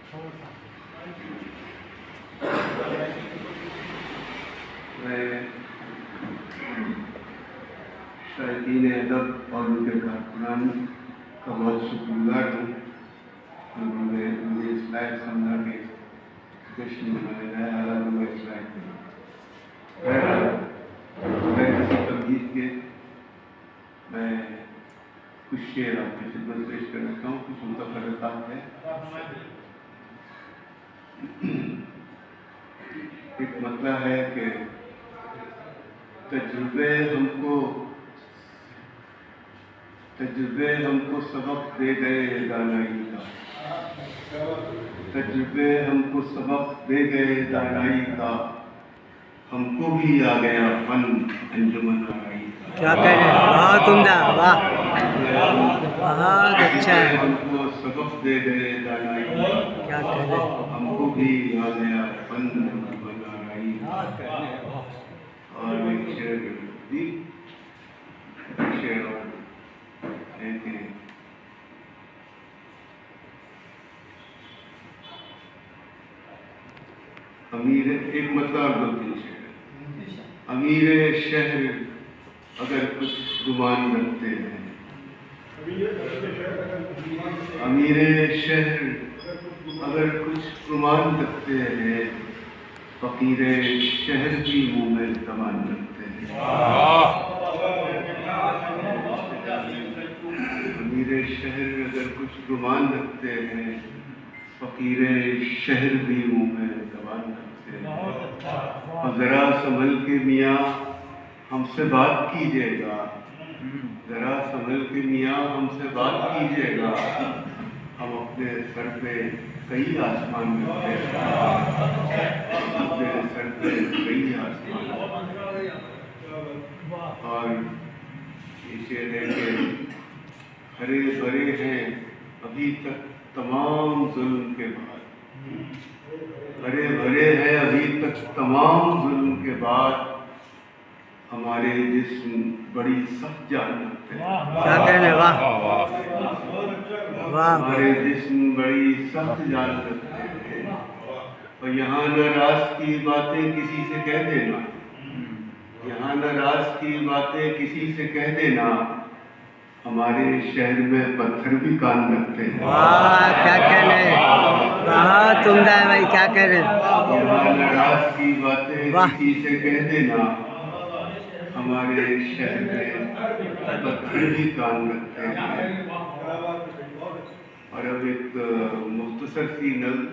मैं शायकीन अदब और उनके कारकुनान का बहुत शुक्रगुजार हूँ। उन्होंने मुझे इस लायक समझा के जश्न मनाया जाए, हालांकि मैं इस लायक मैं किसी तमहीद के मैं कुछ शेर आपकी खिदमत पेश करना चाहूँ। कुछ मुतफर्रिक़ात है। एक मसला है कि तजुर्बे हमको सबक दे गए दानाई का, तजुर्बे हमको सबक दे गए दानाई का, हमको भी आ गया फन अंजुमन आराई का। क्या कह रहे हैं? बहुत उम्दा, वाह, बहुत अच्छा है। हमको सबक दे गए दानाई का, क्या कह रहे हैं? हमको भी आ गया फन अंजुमन आराई का। और एक शेर और अमीर एक मतलब दो तीन शेर। अमीर शहर अगर कुछ गुमान रखते हैं, अमीर शहर अगर कुछ गुमान रखते हैं, फकीर शहर भी मुँह में कमान रखते हैं। अमीर शहर अगर कुछ गुमान रखते हैं, फकीर शहर भी मुँह में कमान रखते हैं। और ज़रा संभल के मियाँ हमसे बात कीजिएगा, ज़रा संभल के मियाँ हमसे बात कीजिएगा, हम अपने सर पे कई आसमान रखते हैं, अपने सर पे कई आसमान। और इसे लेके हरे भरे हैं अभी तक तमाम जुल्म के बाद, हरे भरे हैं अभी तक तमाम जुल्म के बाद, हमारे जिस्म बड़ी सख्त जान रखते हैं। क्या कहने? वाह वाह, हमारे जिस्म बड़ी सख्त जान रखते हैं। और यहाँ न राज की बातें किसी से कह देना, यहाँ न राज की बातें किसी से कह देना, हमारे शहर में पत्थर भी कान रखते हैं। वाह, क्या कहने? बहुत उम्दा है भाई, क्या कह रहे हैं? यहाँ न राज की बातें वाह। किसी से कह देना, हमारे शहर में पत्थर भी कान रखते हैं। और अब एक मुख्तसर सी नज़्म